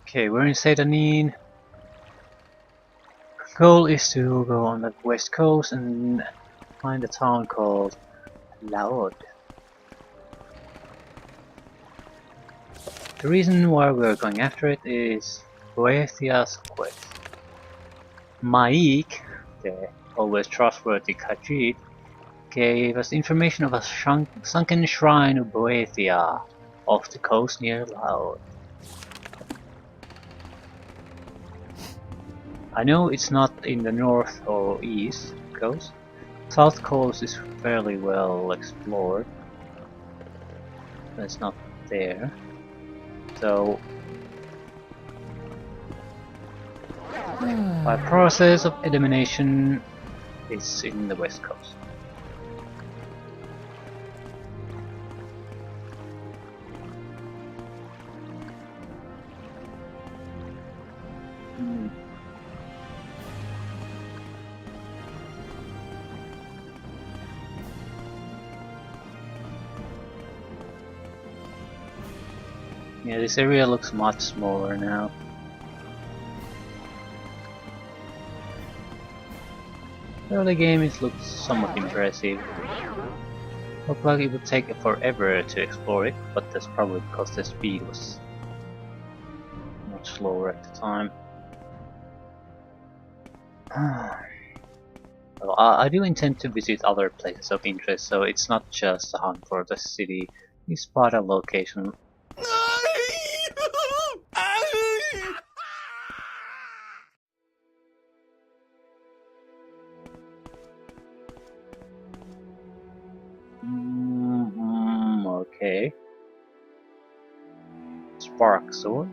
Okay, we're in Sedanine. Goal is to go on the west coast and find a town called Hla Oad. The reason why we're going after it is Boethiah's quest. Maik, the always trustworthy Khajiit, gave us information of a sunken shrine of Boethiah off the coast near Hla Oad. I know it's not in the north or east coast. South coast is fairly well explored. It's not there. So, by process of elimination, it's in the west coast. Yeah, this area looks much smaller now. Early game it looks somewhat impressive. Looked like it would take forever to explore it, but that's probably because the speed was much slower at the time. Well, I do intend to visit other places of interest, so it's not just a hunt for the city. You spot a location. Okay. Spark sword.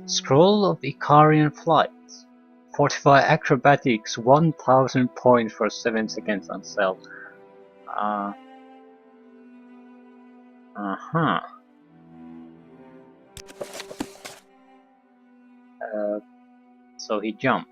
Scroll of Icarian flight. Fortify acrobatics 1000 points for 7 seconds on self. So he jumped.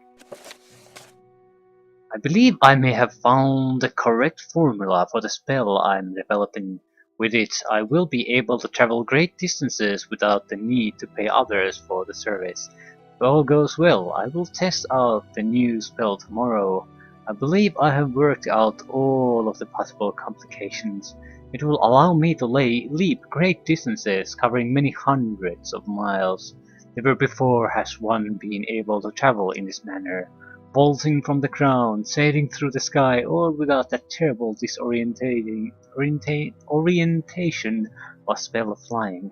I believe I may have found the correct formula for the spell I'm developing. With it, I will be able to travel great distances without the need to pay others for the service. If all goes well, I will test out the new spell tomorrow. I believe I have worked out all of the possible complications. It will allow me to leap great distances, covering many hundreds of miles. Never before has one been able to travel in this manner. Vaulting from the ground, sailing through the sky, all without that terrible orientation or spell of flying.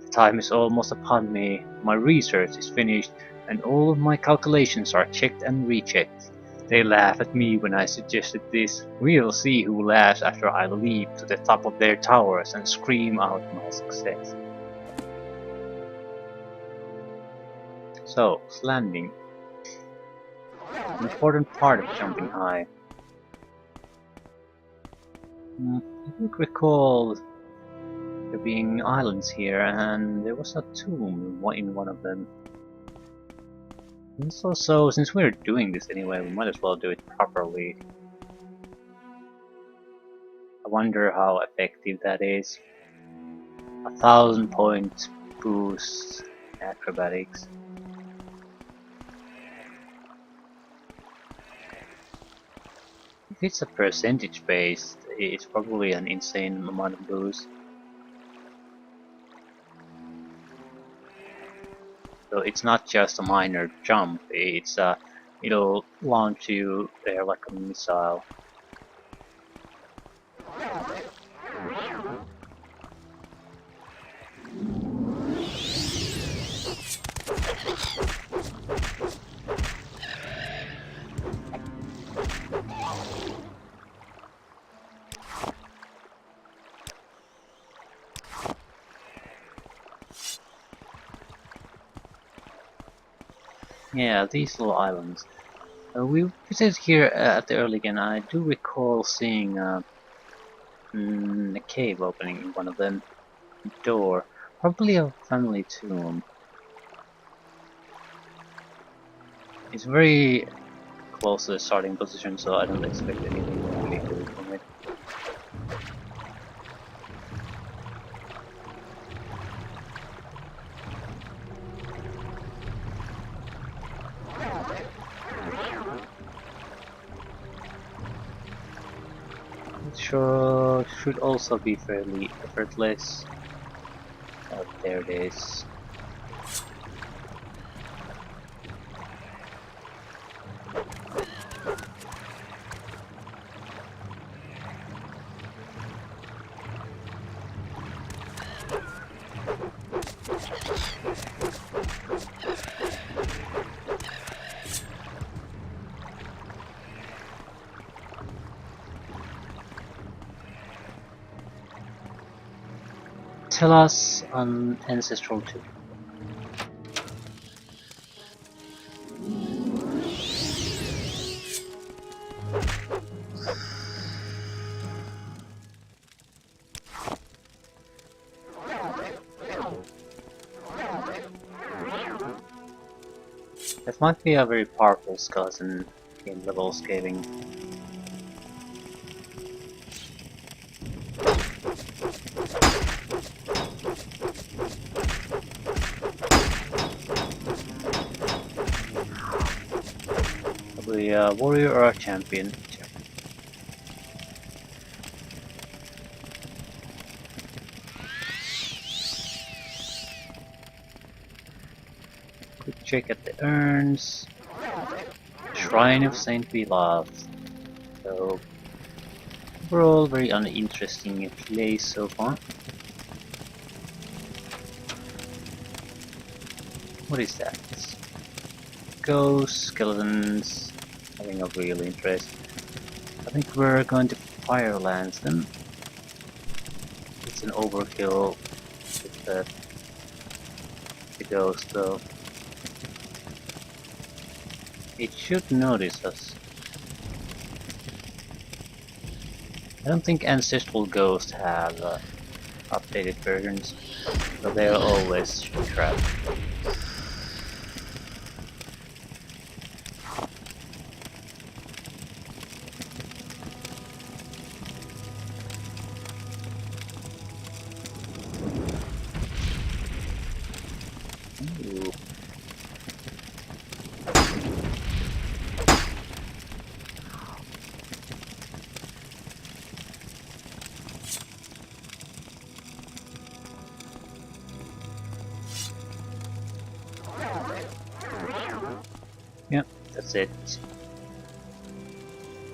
The time is almost upon me, my research is finished, and all of my calculations are checked and rechecked. They laugh at me when I suggested this. We'll see who laughs after I leap to the top of their towers and scream out my success. So, landing. An important part of jumping high. I don't recall there being islands here, and there was a tomb in one of them. And so, since we're doing this anyway, we might as well do it properly. I wonder how effective that is. 1000 points boost acrobatics. If it's a percentage based, it's probably an insane amount of boost. So it's not just a minor jump, it'll launch you there like a missile. Yeah, these little islands. We visited here at the early game. I do recall seeing a cave opening in one of them. Door. Probably a family tomb. It's very close to the starting position, so I don't expect anything really good from it. should also be fairly effortless. Oh, there it is. Tell us on Ancestral 2. That might be a very powerful skeleton in level scaling. Probably a warrior or a champion. Quick check at the urns. Shrine of Saint Beloved. So overall very uninteresting place so far. What is that? Ghosts, skeletons, having a real interest. I think we're going to Firelands then. It's an overkill with the ghost though. It should notice us. I don't think Ancestral Ghosts have updated versions, but they're always trapped. Ooh. Yep, that's it.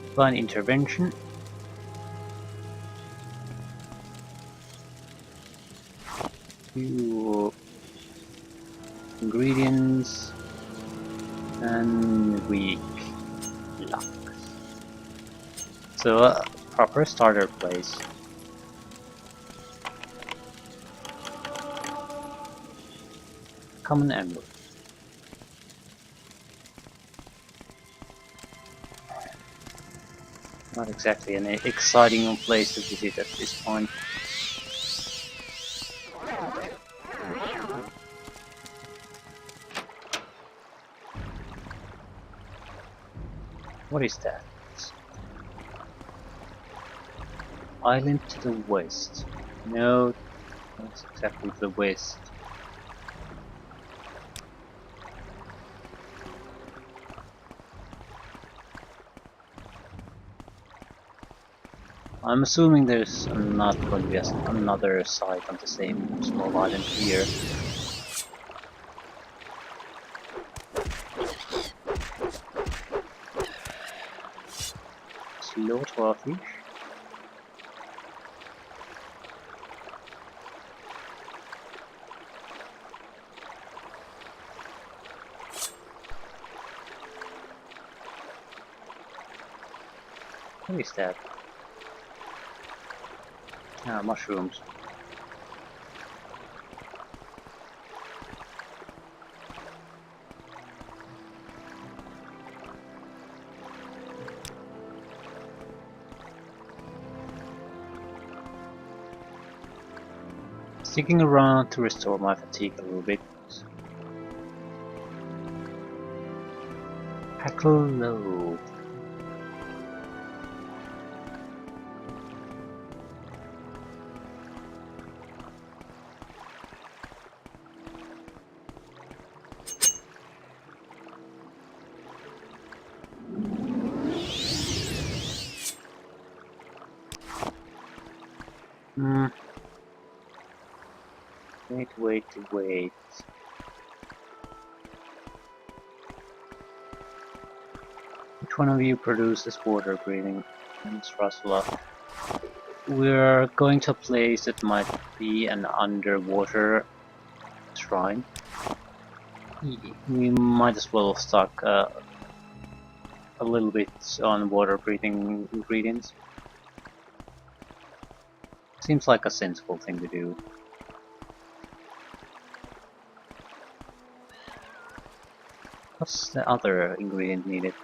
Divine intervention. Few ingredients and weak luck. So a proper starter place. Common ember. Not exactly an exciting place to visit at this point. What is that? Island to the west. No, that's exactly the west. I'm assuming there's not going to be another site on the same small island here. Slaughter a fish. What is that? Ah, mushrooms. Sticking around to restore my fatigue a little bit. Hla Oad. Hmm. Wait. Which one of you produces water breathing? It's Rasula. We're going to a place that might be an underwater shrine. We might as well stock a little bit on water breathing ingredients. Seems like a sensible thing to do. What's the other ingredient needed?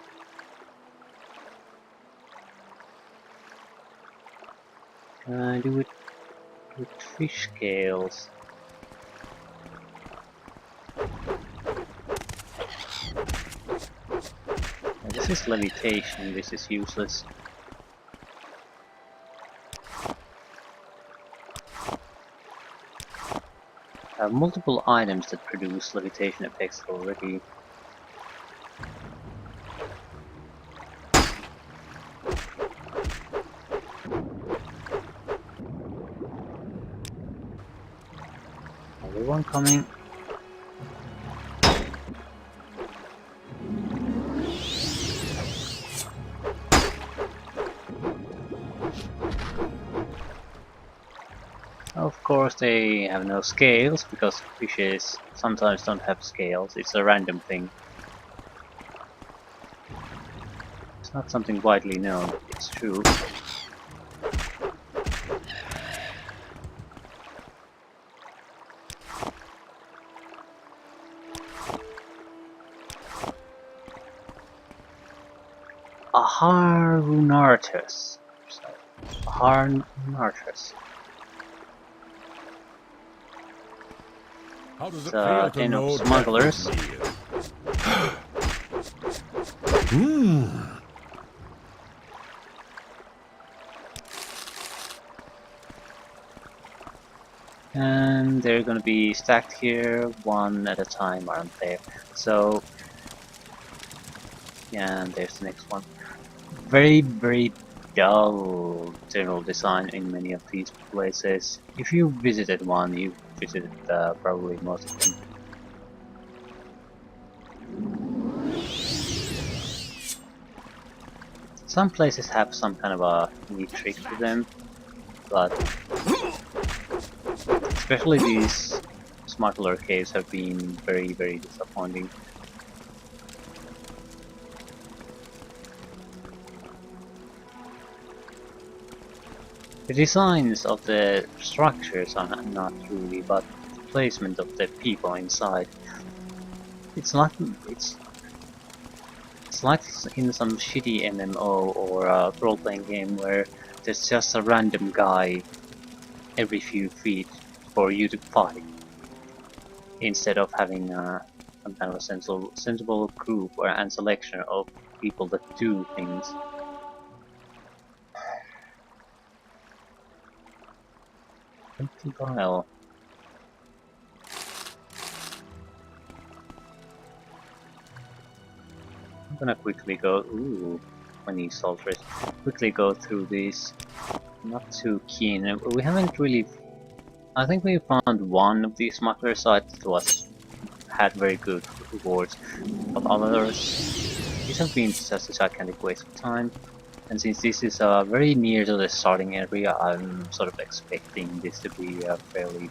Can I do it with fish scales? This is levitation, this is useless. I have multiple items that produce levitation effects already. Everyone coming. Of course they have no scales, because fishes sometimes don't have scales, it's a random thing. It's not something widely known, but it's true. A Harunartus. A Harunartus. How does it It's feel to den know of smugglers. And they're gonna be stacked here one at a time, aren't they? So, yeah, and there's the next one. Very dull general design in many of these places. If you visited one, you visited probably most of them. Some places have some kind of a neat trick to them, but especially these smuggler caves have been very disappointing. The designs of the structures are not really, but the placement of the people inside. It's like in some shitty MMO or a role-playing game where there's just a random guy every few feet for you to fight, instead of having some kind of a sensible group and selection of people that do things. Empty vial. I'm gonna quickly go. Ooh, 20 soldiers. Quickly go through these. Not too keen. We haven't really. I think we found one of these smuggler sites that had very good rewards, but others, these have been just a gigantic waste of time. And since this is very near to the starting area, I'm sort of expecting this to be a fairly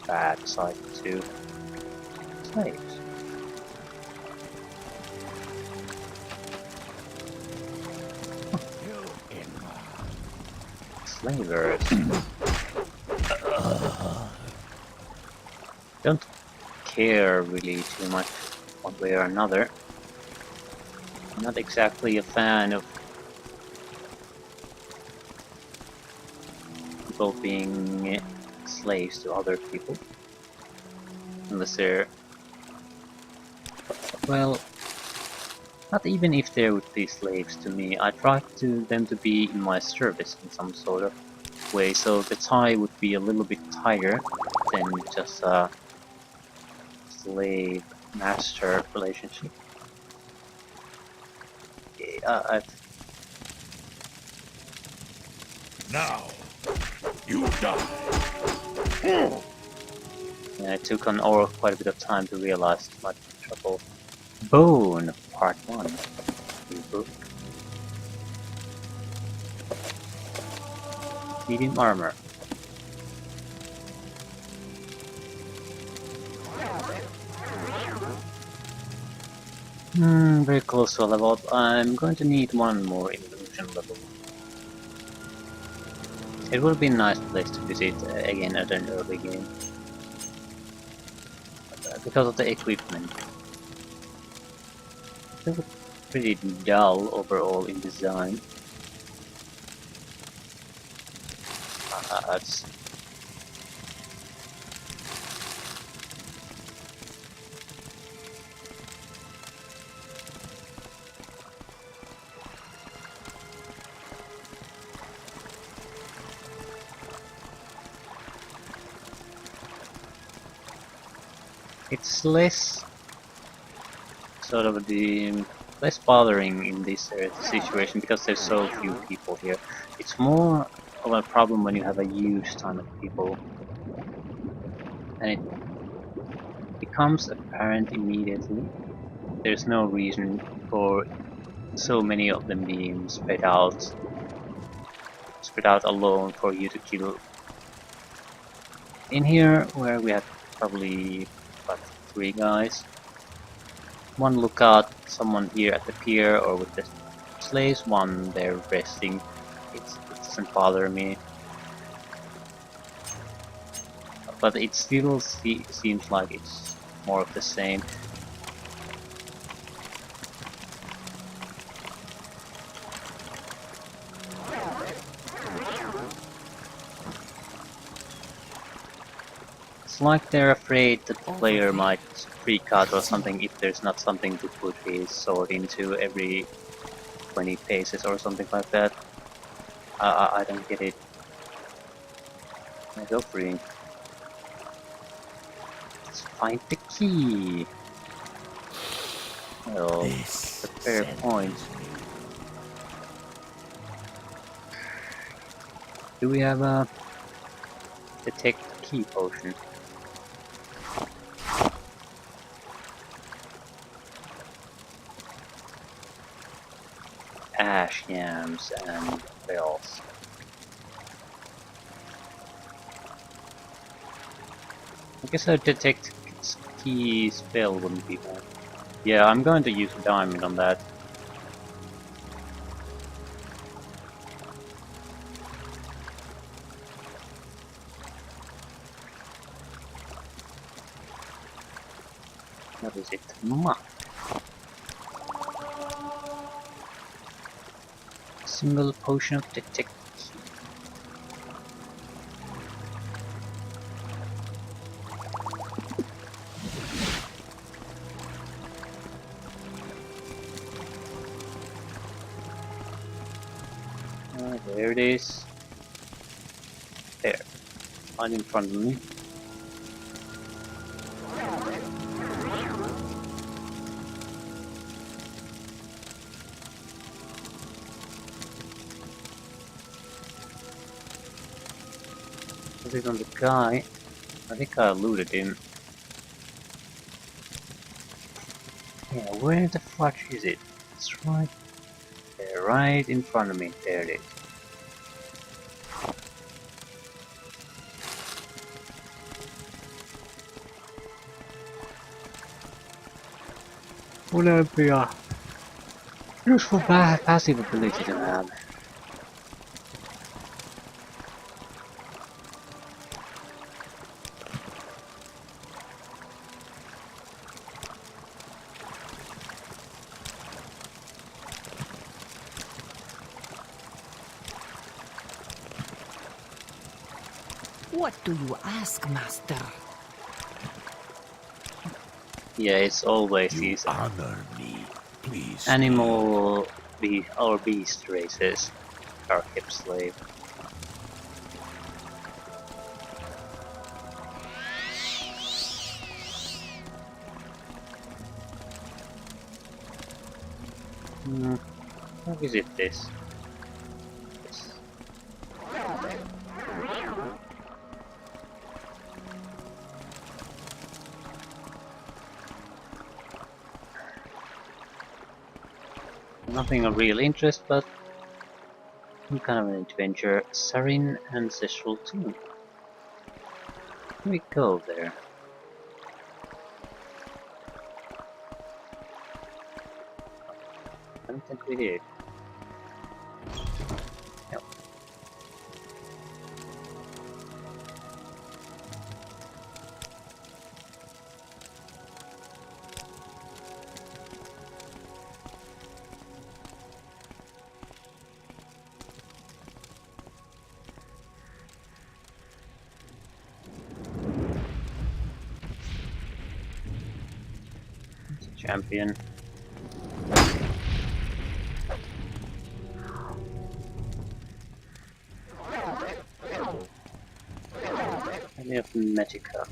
bad site to save. Slavers. Don't care really too much one way or another. I'm not exactly a fan of people being slaves to other people. Unless they're... well, not even if they would be slaves to me. I try them to be in my service in some sort of way, so the tie would be a little bit tighter than just a slave-master relationship. Now, You die. Yeah, it took on Orc quite a bit of time to realize it's much trouble. Bone, part 1. New book. Medium armor. Very close to a level up. I'm going to need one more illusion level. It would be a nice place to visit again at an early game. Because of the equipment. They look pretty dull overall in design. It's less sort of the less bothering in this situation because there's so few people here. It's more of a problem when you have a huge ton of people, and it becomes apparent immediately. There's no reason for so many of them being spread out alone for you to kill. In here, where we have probably about 3 guys, one lookout, someone here at the pier or with the slaves, one there resting. It doesn't bother me, but it still seems like it's more of the same. It's like they're afraid that the player might freak out or something if there's not something to put his sword into every 20 paces or something like that. I don't get it. Go free. Let's find the key. Well, that's a fair point. Do we have a detect key potion? Ash yams and bells. I guess a detect key spell wouldn't be bad. Yeah, I'm going to use a diamond on that. What is it? Single potion of detect. There it is. There. Right in front of me. Put it on the guy. I think I looted him. Yeah, where the fudge is it? It's right there, right in front of me. There it is. Wouldn't be a useful passive ability to have. What do you ask, Master? Yeah, it's always these Honor me, please. animal or beast races are kept slave. I'll visit this. Nothing of real interest, but some kind of an adventure. Sarin Ancestral Tomb. Can we go there? I don't think we did. Yep. It's a champion. We have Magica.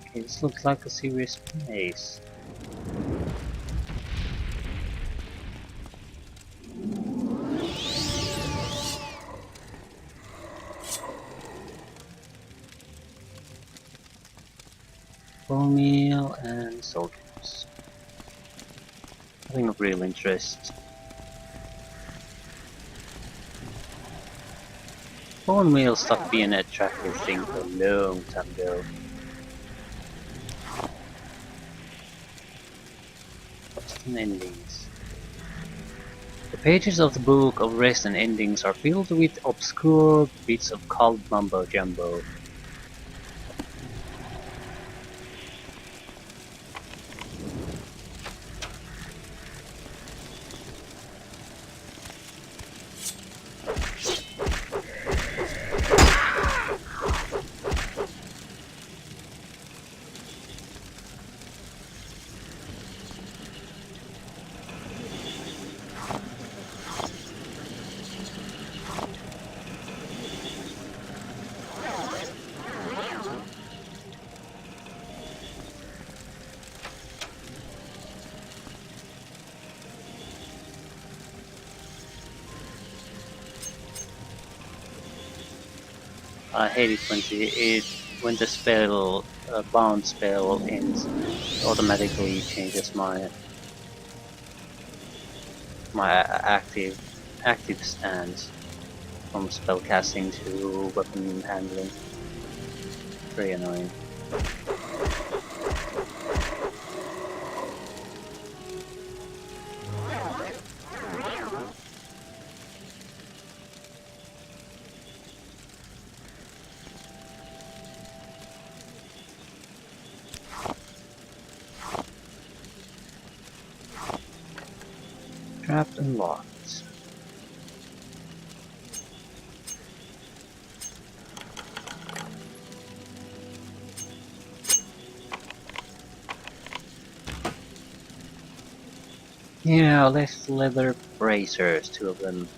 Okay, this looks like a serious place. Bone meal and soldiers. Nothing of real interest. Bone meal stopped being an attractive thing for a long time ago. What's the endings? The pages of the Book of Rest and Endings are filled with obscure bits of cold mumbo jumbo. I hate it when the spell bound spell ends, it automatically changes my active stance from spell casting to weapon handling. Very annoying. Trapped and locked. Yeah, left leather bracers, 2 of them.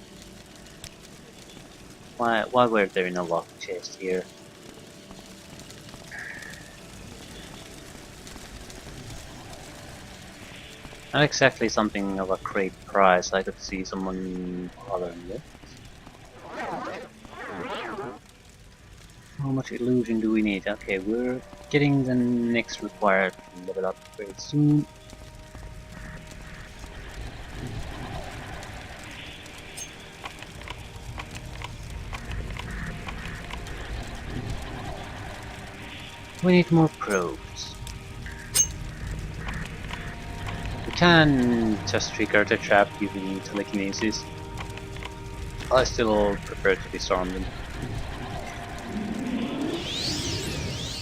Why were there in a locked chest here? Not exactly something of a great price. I could see someone bothering it. How much illusion do we need? Okay, we're getting the next required level up very soon. We need more probes. We can just trigger the trap using telekinesis. I still prefer to disarm them.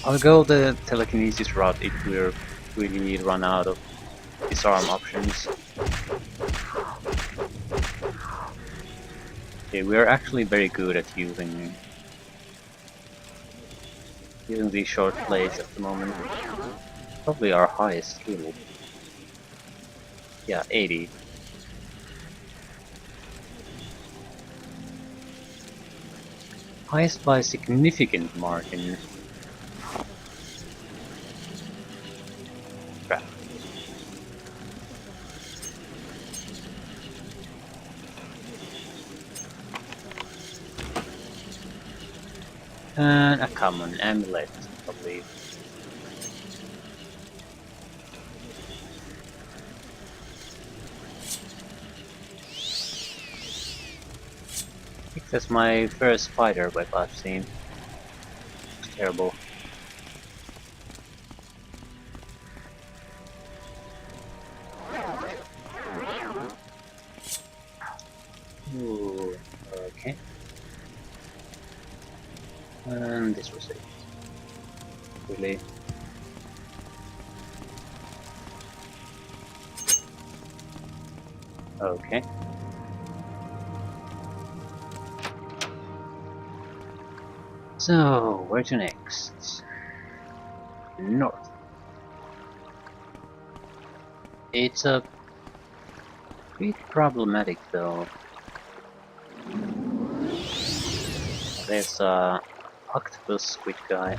I'll go the telekinesis route if we're really run out of disarm options. Okay, we're actually very good at using these short blades at the moment. Probably our highest skill. Yeah, 80. Highest by a significant margin. Crap. And a common amulet, I believe. I think that's my first spider web I've seen. It's terrible. Ooh, okay. And this was it. Really. Okay. So, where to next? North. It's a bit problematic though. There's a octopus squid guy.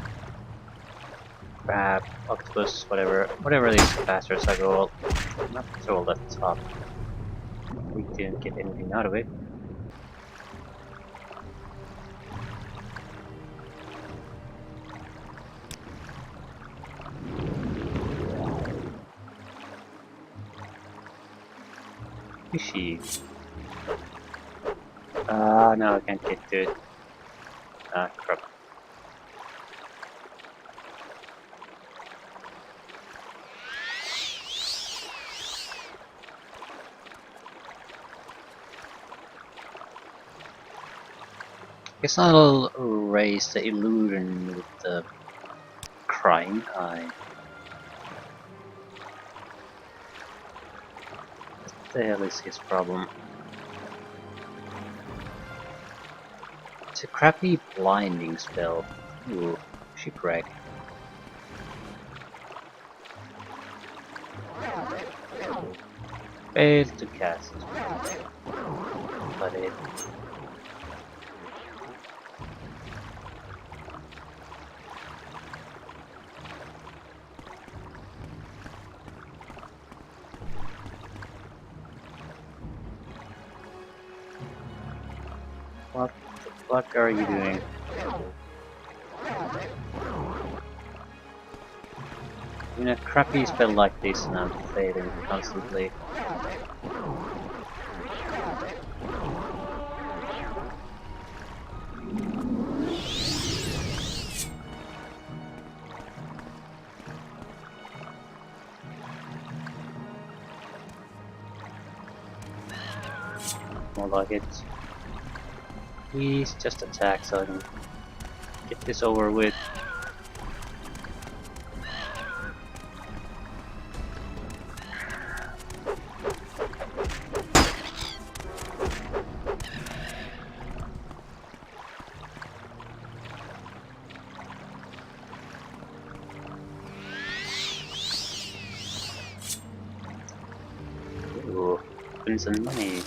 Crab, octopus, whatever these bastards are called. Not all that top. We didn't get anything out of it. Fishy. No, I can't get to it. Ah, crap. Guess I'll raise the illusion with the crying eye. What the hell is his problem? It's a crappy blinding spell. Ooh, shipwreck. Failed to cast. But it. What the fuck are you doing? In a crappy spell like this and I'm failing constantly. More like it. Please just attack so I can get this over with. Ooh, win some money.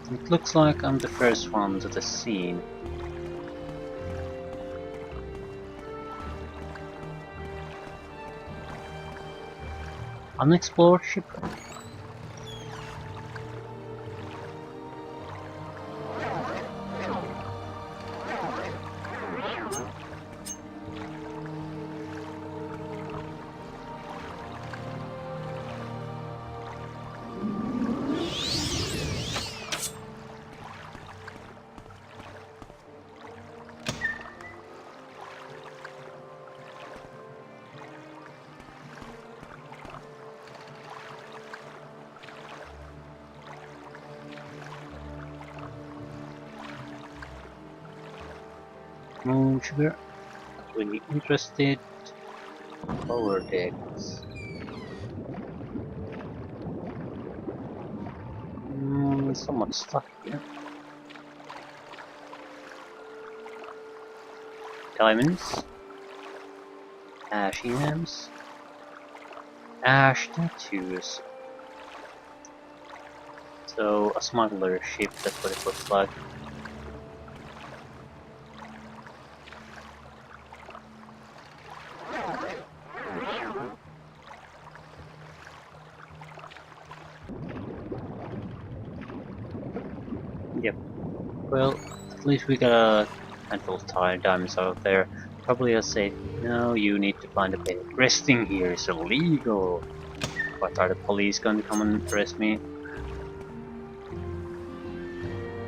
It looks like I'm the first one to the scene. Unexplored shipwreck. No sugar. Not really interested. Lower decks. Somewhat stuck here. Diamonds. Ash yams. Ash tattoos. So a smuggler ship, that's what it looks like. Yep. Well, at least we got a handful of diamonds out there. Probably I'll say, no, you need to find a bed. Resting here is illegal. What, are the police going to come and arrest me?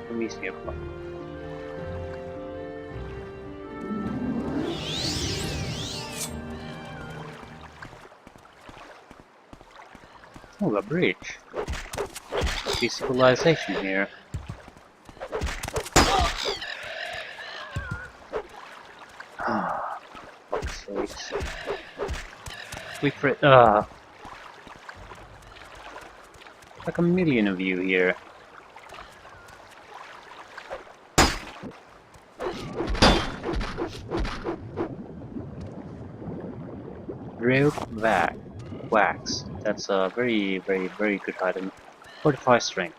Let me see. Oh, a bridge. See civilization here. Ah, fuck's sakes. Like a million of you here. Wax. That's a very good item. 45 strength.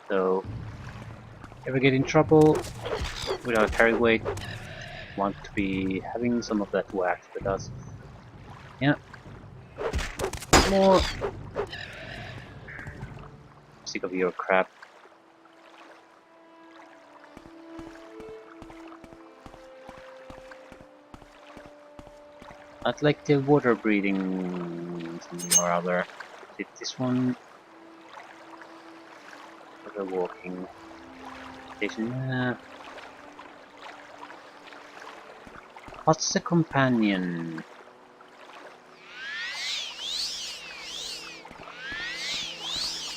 So, ever get in trouble without carry weight, want to be having some of that wax with us. Yeah. More. Sick of your crap. I'd like the water breathing something or other. Is it this one? Water walking station. What's the companion?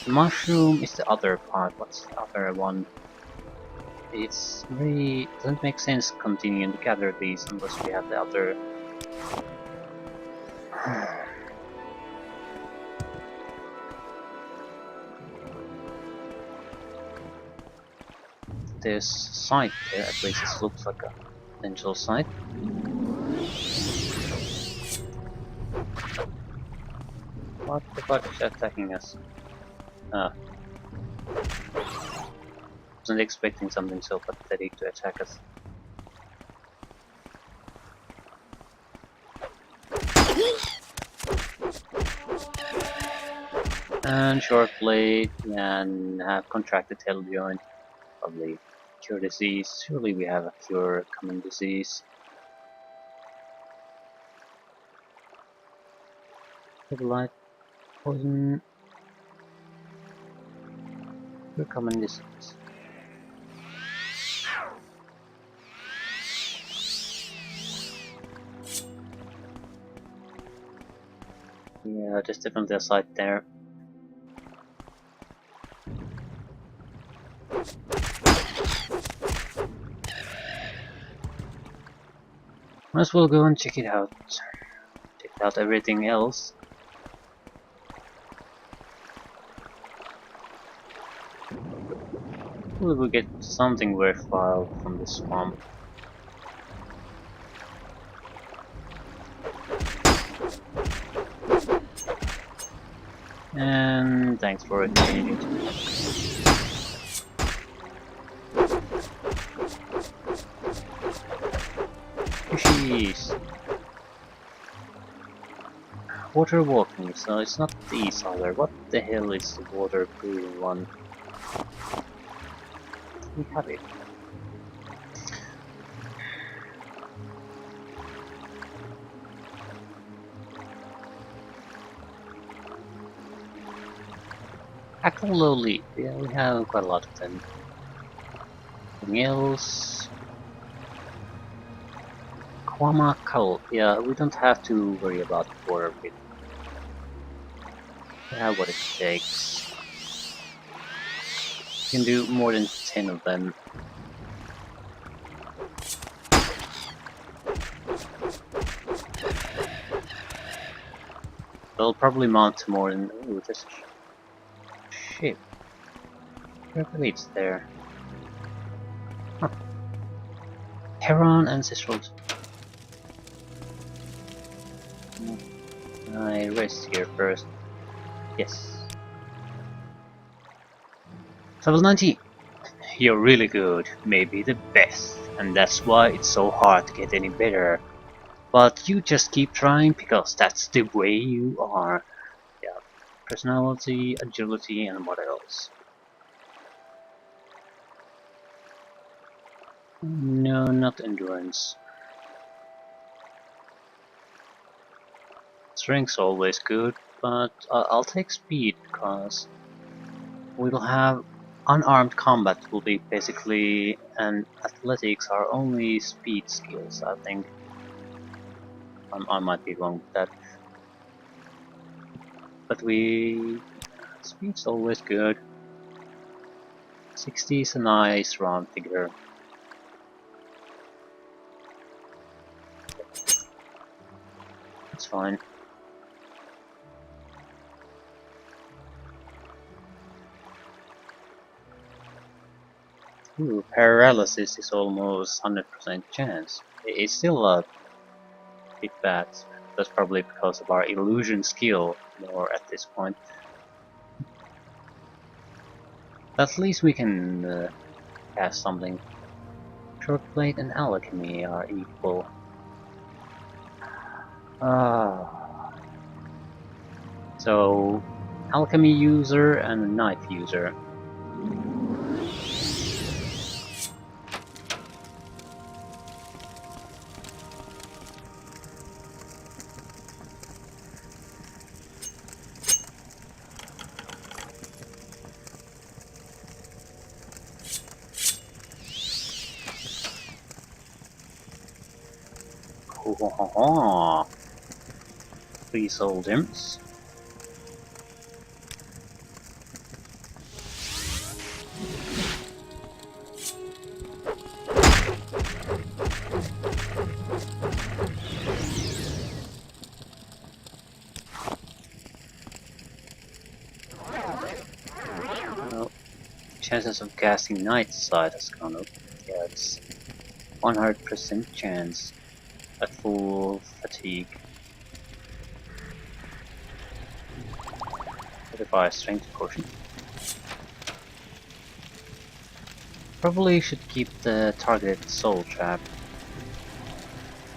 The mushroom is the other part. What's the other one? It's very doesn't make sense continuing to gather these unless we have the other. There's a site there, at least it looks like a potential site. What the fuck is attacking us? Ah. Wasn't expecting something so pathetic to attack us. And short blade and have contracted tail joint. Probably cure disease. Surely we have a cure common disease. Light poison. Cure common disease. Yeah, there's definitely a site there. Might as well go and check it out. Check out everything else. Hopefully we'll get something worthwhile from this swamp. And thanks for attending. Fishies! Water walking, so it's not these other. What the hell is the water breathing one? We have it. Hla Oad. Yeah, we have quite a lot of them. Anything else? Quamakal. Yeah, we don't have to worry about water breathing. We have what it takes. We can do more than 10 of them. They'll probably mount to more than. Ooh, there's a ship. Where it's there? Huh. Heron Ancestrals. I rest here first. Yes. Level 19. You're really good, maybe the best, and that's why it's so hard to get any better. But you just keep trying because that's the way you are. Yeah, personality, agility, and what else? No, not endurance. Strength's always good, but I'll take speed because we'll have unarmed combat will be basically, and athletics are only speed skills, I think. I might be wrong with that. But speed's always good. 60 is a nice round figure. It's fine. Ooh, paralysis is almost 100% chance. It's still a bit bad. That's probably because of our illusion skill more at this point. At least we can cast something. Shortblade and alchemy are equal. So, alchemy user and knife user. Three soul gems. Well, chances of casting Night Side has gone up. Yeah, it's 100% chance at full fatigue. 35 strength potion. Probably should keep the targeted soul trap.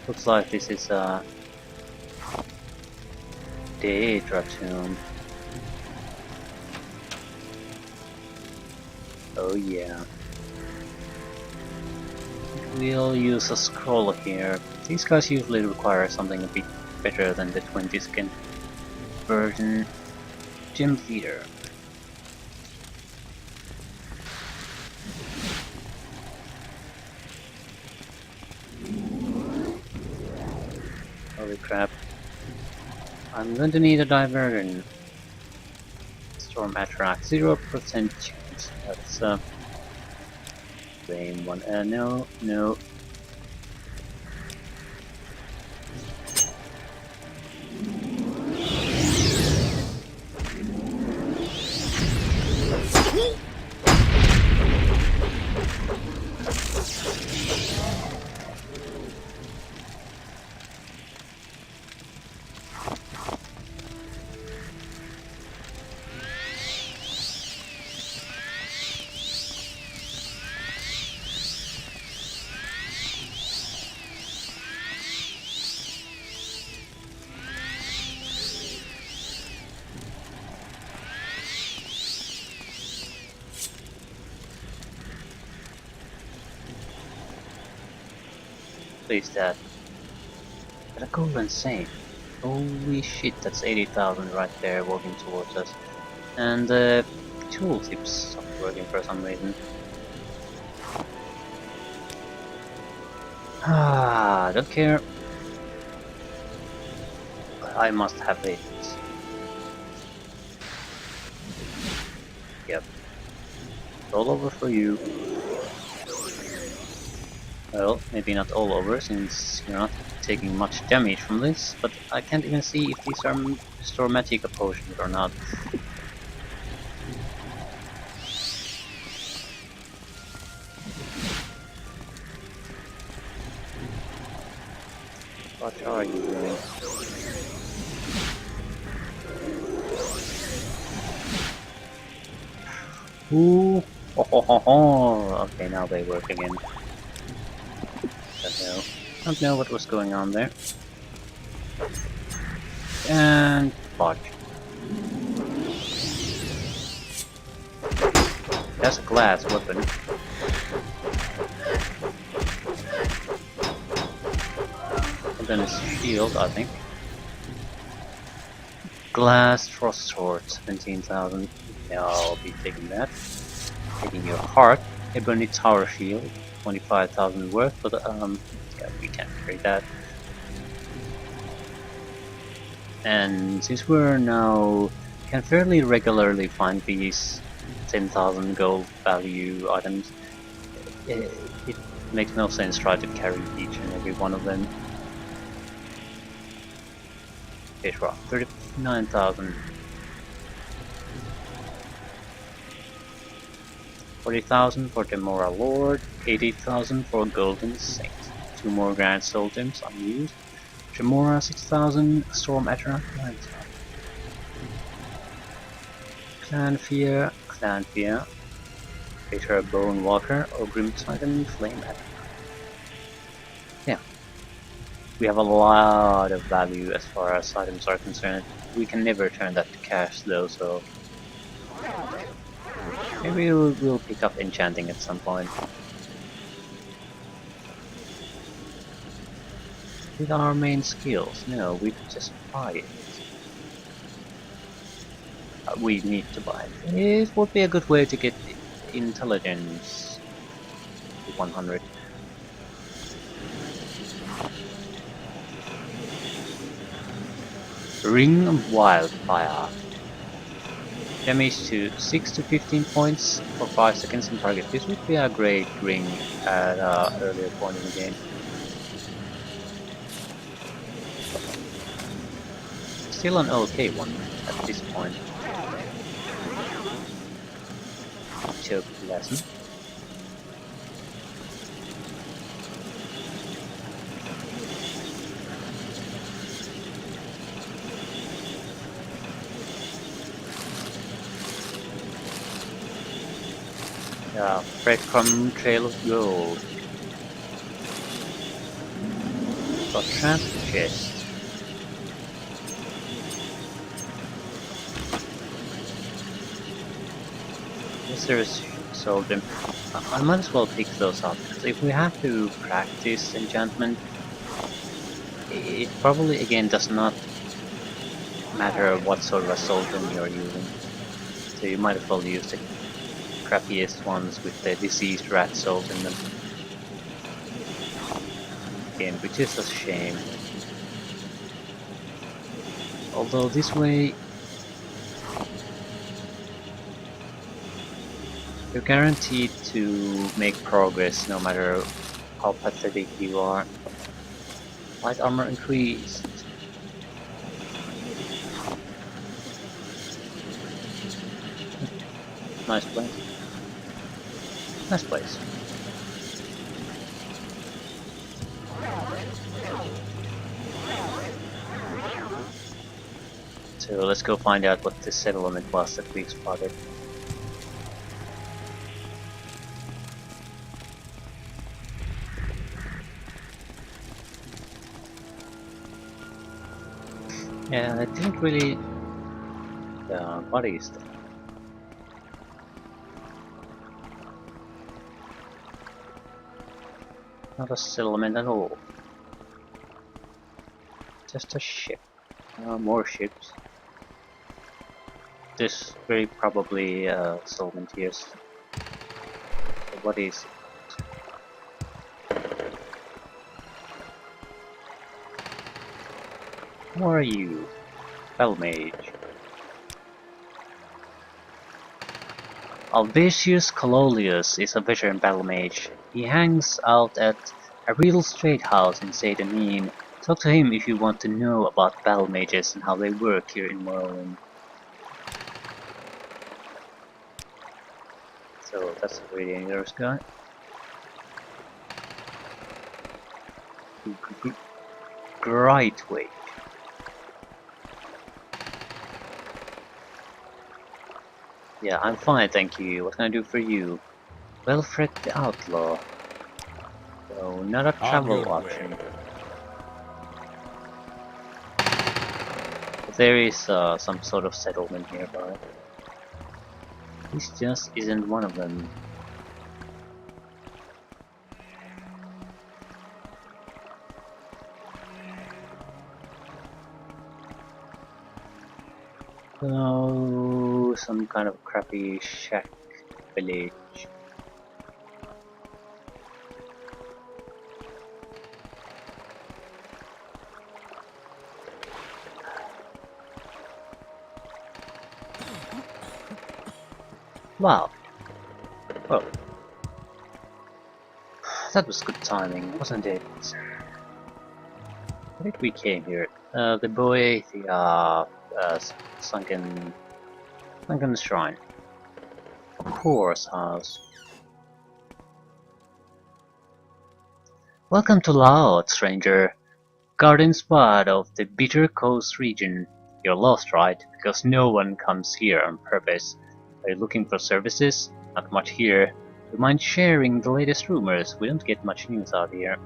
Looks like this is a Daedra tomb. Oh yeah. We'll use a scroll here. These guys usually require something a bit better than the 20-second version. Gym Leader. Holy crap. I'm going to need a diversion. Storm Attract, 0% chance. That's same one. No. Please, Dad. Gotta go insane. Holy shit, that's 80,000 right there walking towards us. And the tooltips stopped working for some reason. Don't care. I must have it. Yep. All over for you. Well, maybe not all over, since you're not taking much damage from this, but I can't even see if these are Stormatica potions or not. What are you doing? Ooh. Oh, ho, ho, ho. Okay, now they work again. Don't know what was going on there. And fudge. That's a glass weapon. And then it's shield, I think. Glass frost sword, 17,000. Yeah, I'll be taking that. Taking your heart. Ebony tower shield, 25,000 worth, but yeah, we can't carry that. And since we're now can fairly regularly find these 10,000 gold value items, it makes no sense try to carry each and every one of them. Fish rock, 39,000. 40,000 for the Hla Oad, 80,000 for Golden Saint. 2 more Grand Soul Gems unused. Jamora 6,000, Storm Etra 9,000. Clan Fear, Peter Bone Walker, or Grim Titan Flame Etra. Yeah, we have a lot of value as far as items are concerned. We can never turn that to cash though, so maybe we'll pick up enchanting at some point. With our main skills, no, we could just buy it. We need to buy it. It would be a good way to get intelligence to 100. Ring of Wildfire. Damage to 6 to 15 points for 5 seconds on target. This would be a great ring at an earlier point in the game. Still an okay one at this point. Choke lesson. Breadcrumb Trail of Gold. Got Transfer Chest. Yes, there is sold them. I might as well pick those up, because if we have to practice enchantment, it probably again does not matter what sort of a soul gem you're using. So you might as well use the crappiest ones with the diseased rat souls in them. Again, which is a shame. Although this way you're guaranteed to make progress no matter how pathetic you are. Light armor increased. Nice place. Nice place. So let's go find out what this settlement was that we spotted. Yeah, I didn't really... what is that? Not a settlement at all. Just a ship. More ships. This very probably settlement here. So what is it? Who are you? Mage. Albasius Cololius is a veteran mage. He hangs out at a real straight house in Saint Amin. Talk to him if you want to know about mages and how they work here in Morrowind. So that's a very dangerous guy. Great way. Yeah, I'm fine, thank you. What can I do for you? Wilfred the Outlaw. So, not a On travel your way. option. But there is some sort of settlement nearby. This just isn't one of them. So, some kind of crappy shack village. Wow. Oh, that was good timing, wasn't it? I think we came here. The Boethiah sunken shrine. Of course, house. Welcome to Hla Oad, stranger. Garden spot of the Bitter Coast region. You're lost, right? Because no one comes here on purpose. Are you looking for services? Not much here. Do you mind sharing the latest rumors? We don't get much news out here.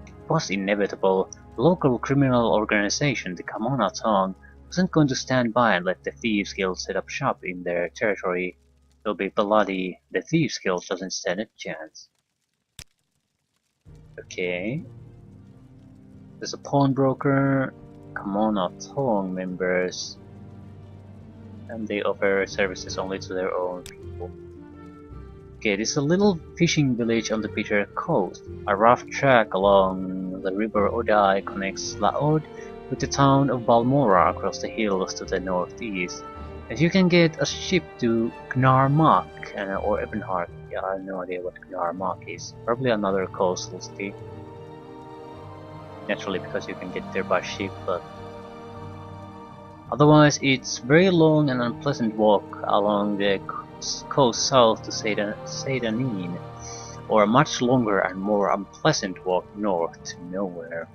It was inevitable. The local criminal organization, the Kamona Town, wasn't going to stand by and let the Thieves Guild set up shop in their territory. It'll be bloody. The Thieves Guild doesn't stand a chance. Okay. There's a pawnbroker, Kamona Town members, and they offer services only to their own people. Okay, this is a little fishing village on the Bitter Coast. A rough track along the River Odai connects Hla Oad with the town of Balmora across the hills to the northeast. And you can get a ship to Gnarmak or Ebonheart. Yeah, I have no idea what Gnarmak is. Probably another coastal city. Naturally, because you can get there by ship, but otherwise it's very long and unpleasant walk along the coast south to Seydanin, or a much longer and more unpleasant walk north to nowhere.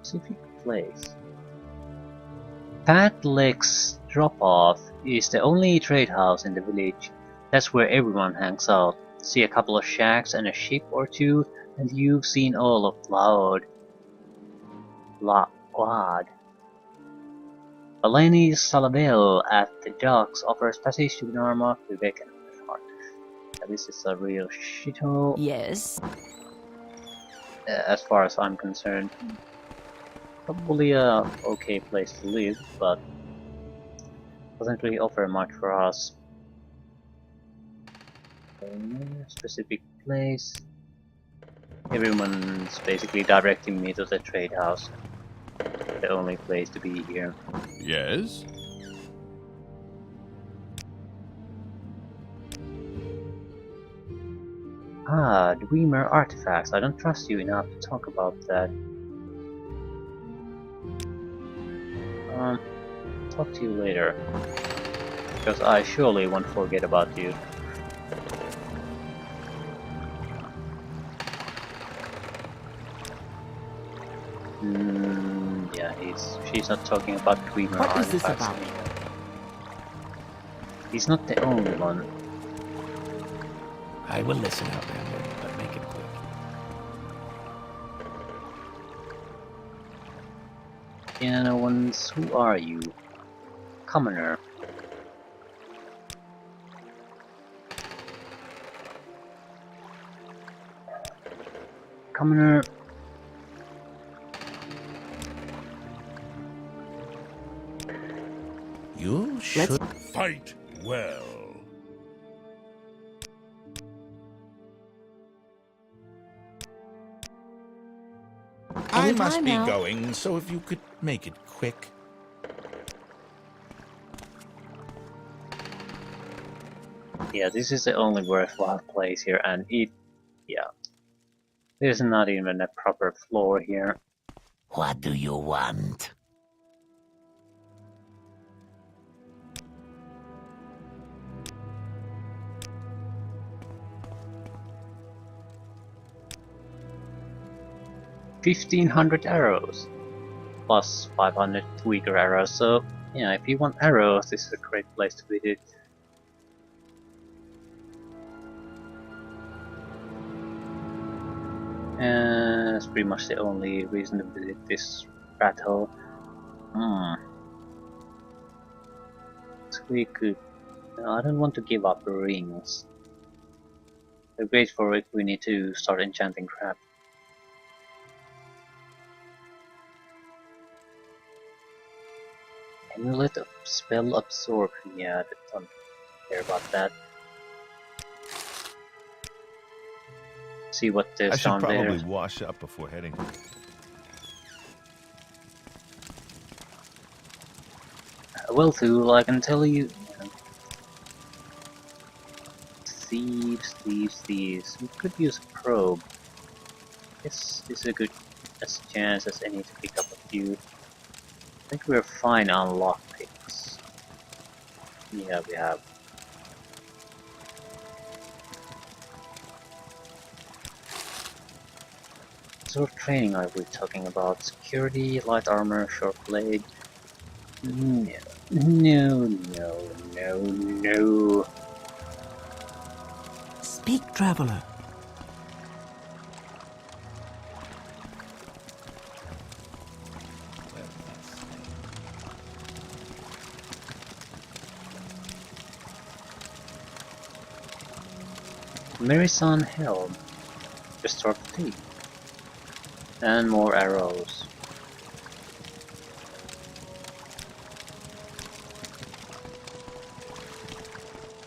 Specific place. Pat Lake's Drop-Off is the only trade house in the village. That's where everyone hangs out. See a couple of shacks and a ship or two, and you've seen all of Hla Oad. Hla Oad. Eleni Salabel at the docks offers passage to Narma, Quebec, and Heart. This is a real shithole, Yes? as far as I'm concerned. Probably a okay place to live, but doesn't really offer much for us. Specific place. Everyone's basically directing me to the trade house. The only place to be here. Yes? Ah, Dwemer artifacts. I don't trust you enough to talk about that. Talk to you later. Because I surely won't forget about you. Yeah, she's not talking about Dwemer What is this artifacts about? anymore. He's not the only one. I will listen, Outlander, but make it quick. Piano ones, who are you? Commoner. Commoner. You should fight well. I must Anytime be now. going, so if you could make it quick. Yeah, this is the only worthwhile place here, and yeah. There's not even a proper floor here. What do you want? 1500 arrows, plus 500 weaker arrows, so yeah, if you want arrows, this is a great place to visit. And that's pretty much the only reason to visit this rat hole. So we could... I don't want to give up rings. To wait for it, we need to start enchanting crap. Amulet of Spell Absorption, yeah, I don't care about that. See what I there's should down there. probably wash up before heading. Well, Thule, I can tell you... Thieves. We could use a probe. This is a good as chance as any to pick up a few. I think we're fine on lockpicks. Yeah, we have. What sort of training are we talking about? Security, light armor, short blade? No. Speak, traveler. Marison Helm. Restore fatigue. And more arrows.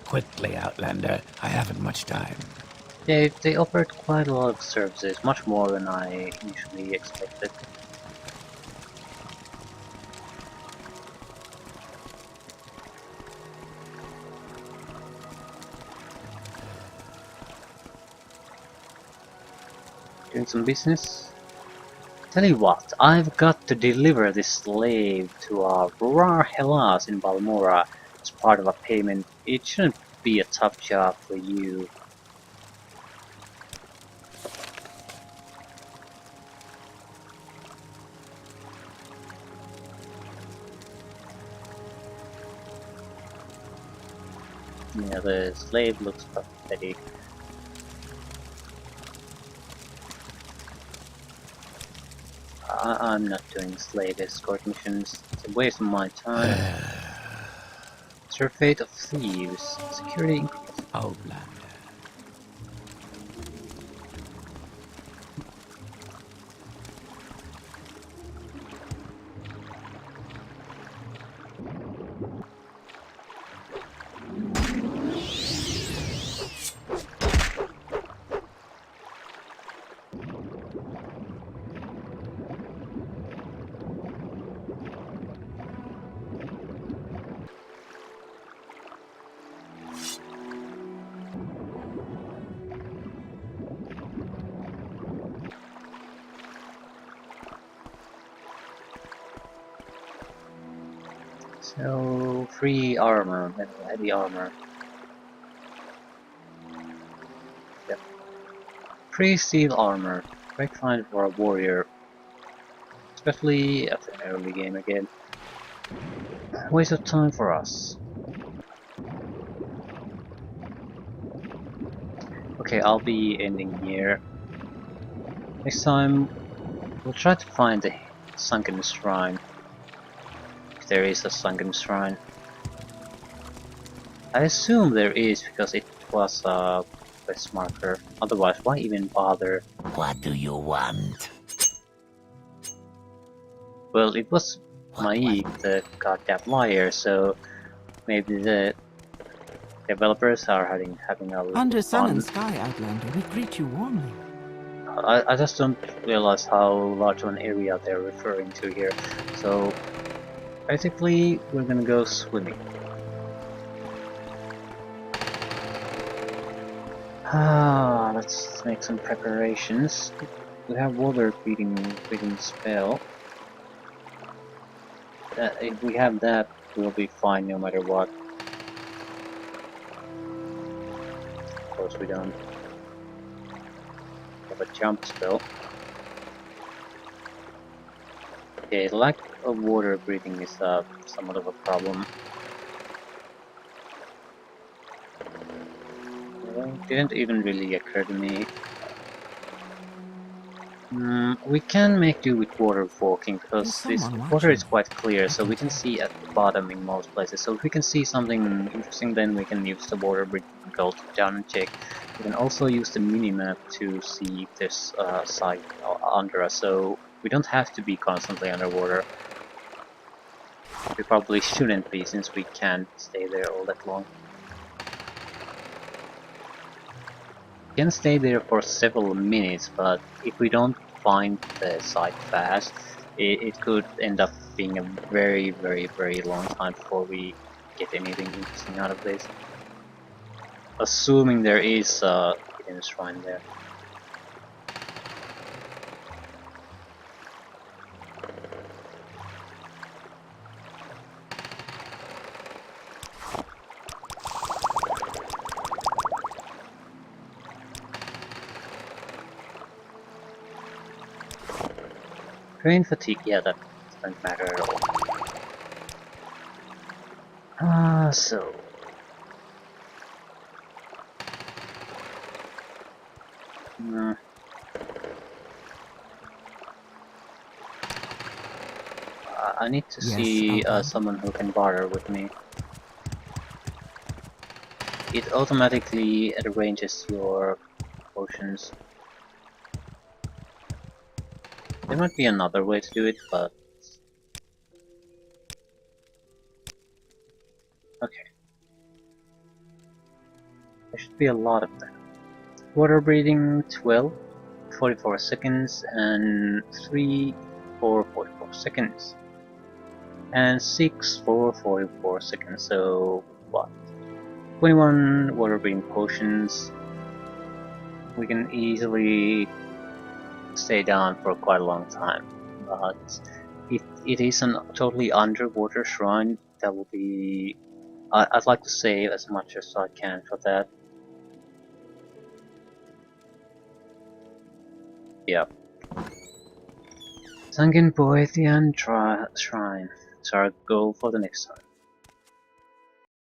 Quickly, Outlander. I haven't much time. They offered quite a lot of services, much more than I initially expected. Doing some business? Tell you what, I've got to deliver this slave to our Hla Oad in Balmora as part of a payment. It shouldn't be a tough job for you. Yeah, the slave looks pathetic. I'm not doing slave escort missions. It's a waste of my time. Surfeit of Thieves. Security increase. Outlander. So, free armor, heavy armor. Yep. Free steel armor. Great find for a warrior. Especially after an early game again. Waste of time for us. Okay, I'll be ending here. Next time, we'll try to find the sunken shrine. If there is a sunken shrine. I assume there is because it was a quest marker. Otherwise, why even bother? What do you want? Well, it was naive, the goddamn liar, so maybe the developers are having a little Under sun fun. and sky, Outlander, we greet you warmly. I just don't realize how large of an area they're referring to here. So basically, we're gonna go swimming. Let's make some preparations. We have water breathing spell. If we have that, we'll be fine no matter what. Of course we don't have a jump spell. Okay, lack of water breathing is somewhat of a problem. Didn't even really occur to me. We can make do with water walking There's because this someone water watching. is quite clear, I so can we can tell. see at the bottom in most places. So if we can see something interesting, then we can use the water breathing and go down and check. We can also use the minimap to see if there's a site under us, so we don't have to be constantly underwater. We probably shouldn't be since we can't stay there all that long. We can stay there for several minutes, but if we don't find the site fast, it could end up being a very, very, very long time before we get anything interesting out of this. Assuming there is a hidden shrine there. Brain fatigue, yeah, that doesn't matter at all. So... Hmm, I need to Yes, see Outland. someone who can barter with me. It automatically arranges your potions. There might be another way to do it, but... Okay. There should be a lot of them. Water breathing 12, 44 seconds, and 3 for 44 seconds. And 6 for 44 seconds, so what? 21 water breathing potions. We can easily stay down for quite a long time, but if it is a totally underwater shrine, that will be... I'd like to save as much as I can for that. Yeah. Sunken Boethiah Shrine. It's our goal for the next time.